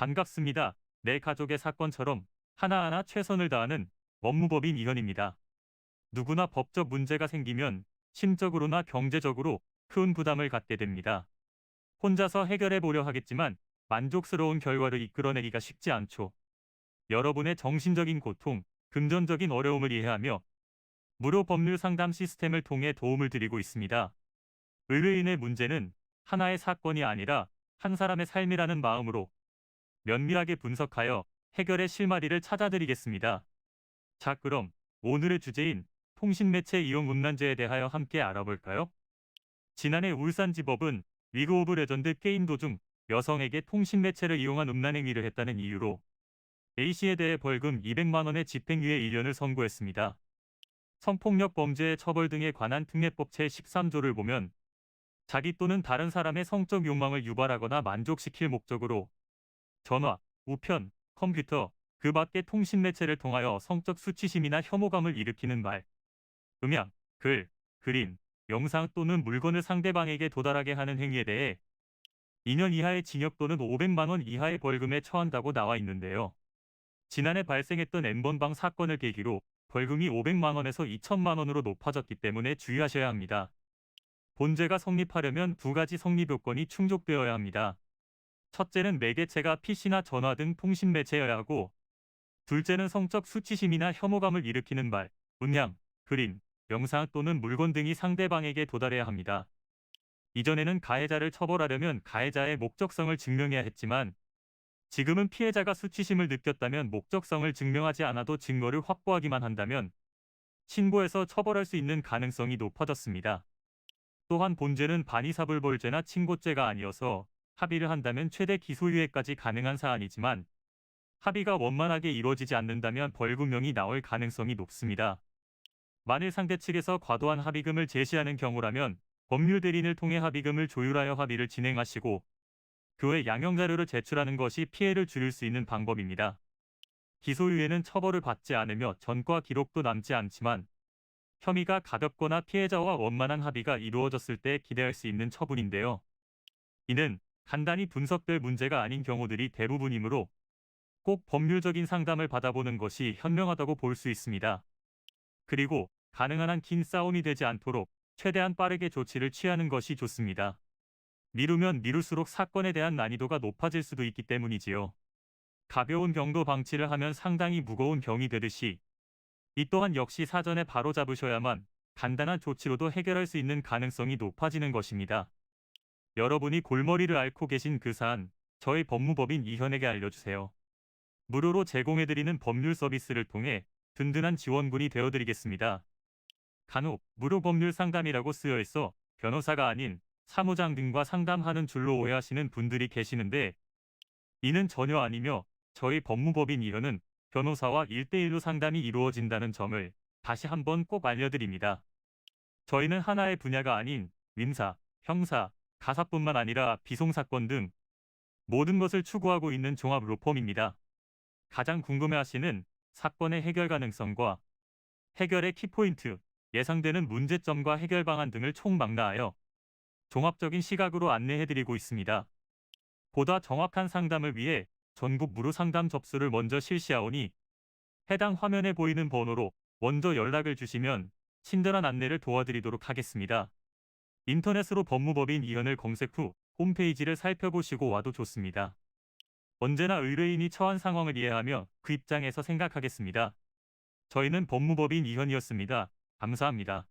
반갑습니다. 내 가족의 사건처럼 하나하나 최선을 다하는 법무법인 이현입니다. 누구나 법적 문제가 생기면 심적으로나 경제적으로 큰 부담을 갖게 됩니다. 혼자서 해결해 보려 하겠지만 만족스러운 결과를 이끌어내기가 쉽지 않죠. 여러분의 정신적인 고통, 금전적인 어려움을 이해하며 무료 법률 상담 시스템을 통해 도움을 드리고 있습니다. 의뢰인의 문제는 하나의 사건이 아니라 한 사람의 삶이라는 마음으로 면밀하게 분석하여 해결의 실마리를 찾아드리겠습니다. 자, 그럼 오늘의 주제인 통신매체 이용 음란죄에 대하여 함께 알아볼까요? 지난해 울산지법은 리그 오브 레전드 게임 도중 여성에게 통신매체를 이용한 음란 행위를 했다는 이유로 A씨에 대해 벌금 200만 원의 집행유예 1년을 선고했습니다. 성폭력 범죄의 처벌 등에 관한 특례법 제13조를 보면 자기 또는 다른 사람의 성적 욕망을 유발하거나 만족시킬 목적으로 전화, 우편, 컴퓨터, 그 밖의 통신매체를 통하여 성적 수치심이나 혐오감을 일으키는 말, 음향, 글, 그림, 영상 또는 물건을 상대방에게 도달하게 하는 행위에 대해 2년 이하의 징역 또는 500만 원 이하의 벌금에 처한다고 나와 있는데요. 지난해 발생했던 N번방 사건을 계기로 벌금이 500만 원에서 2천만 원으로 높아졌기 때문에 주의하셔야 합니다. 본죄가 성립하려면 두 가지 성립 요건이 충족되어야 합니다. 첫째는 매개체가 PC나 전화 등 통신매체여야 하고, 둘째는 성적 수치심이나 혐오감을 일으키는 말, 음향, 그림, 영상 또는 물건 등이 상대방에게 도달해야 합니다. 이전에는 가해자를 처벌하려면 가해자의 목적성을 증명해야 했지만, 지금은 피해자가 수치심을 느꼈다면 목적성을 증명하지 않아도 증거를 확보하기만 한다면 신고해서 처벌할 수 있는 가능성이 높아졌습니다. 또한 본죄는 반의사불벌죄나 친고죄가 아니어서 합의를 한다면 최대 기소유예까지 가능한 사안이지만 합의가 원만하게 이루어지지 않는다면 벌금형이 나올 가능성이 높습니다. 만일 상대 측에서 과도한 합의금을 제시하는 경우라면 법률 대리인을 통해 합의금을 조율하여 합의를 진행하시고 그 외 양형자료를 제출하는 것이 피해를 줄일 수 있는 방법입니다. 기소유예는 처벌을 받지 않으며 전과 기록도 남지 않지만 혐의가 가볍거나 피해자와 원만한 합의가 이루어졌을 때 기대할 수 있는 처분인데요. 이는 간단히 분석될 문제가 아닌 경우들이 대부분이므로 꼭 법률적인 상담을 받아보는 것이 현명하다고 볼 수 있습니다. 그리고 가능한 한 긴 싸움이 되지 않도록 최대한 빠르게 조치를 취하는 것이 좋습니다. 미루면 미룰수록 사건에 대한 난이도가 높아질 수도 있기 때문이지요. 가벼운 경도 방치를 하면 상당히 무거운 병이 되듯이 이 또한 역시 사전에 바로잡으셔야만 간단한 조치로도 해결할 수 있는 가능성이 높아지는 것입니다. 여러분이 골머리를 앓고 계신 그 사안, 저희 법무법인 이현에게 알려주세요. 무료로 제공해드리는 법률 서비스를 통해 든든한 지원군이 되어드리겠습니다. 간혹 무료 법률 상담이라고 쓰여 있어 변호사가 아닌 사무장 등과 상담하는 줄로 오해하시는 분들이 계시는데 이는 전혀 아니며 저희 법무법인 이현은 변호사와 1대1로 상담이 이루어진다는 점을 다시 한번 꼭 알려드립니다. 저희는 하나의 분야가 아닌 민사, 형사, 가사뿐만 아니라 비송사건 등 모든 것을 추구하고 있는 종합 로펌입니다. 가장 궁금해하시는 사건의 해결 가능성과 해결의 키포인트, 예상되는 문제점과 해결 방안 등을 총망라하여 종합적인 시각으로 안내해드리고 있습니다. 보다 정확한 상담을 위해 전국 무료 상담 접수를 먼저 실시하오니 해당 화면에 보이는 번호로 먼저 연락을 주시면 친절한 안내를 도와드리도록 하겠습니다. 인터넷으로 법무법인 이현을 검색 후 홈페이지를 살펴보시고 와도 좋습니다. 언제나 의뢰인이 처한 상황을 이해하며 그 입장에서 생각하겠습니다. 저희는 법무법인 이현이었습니다. 감사합니다.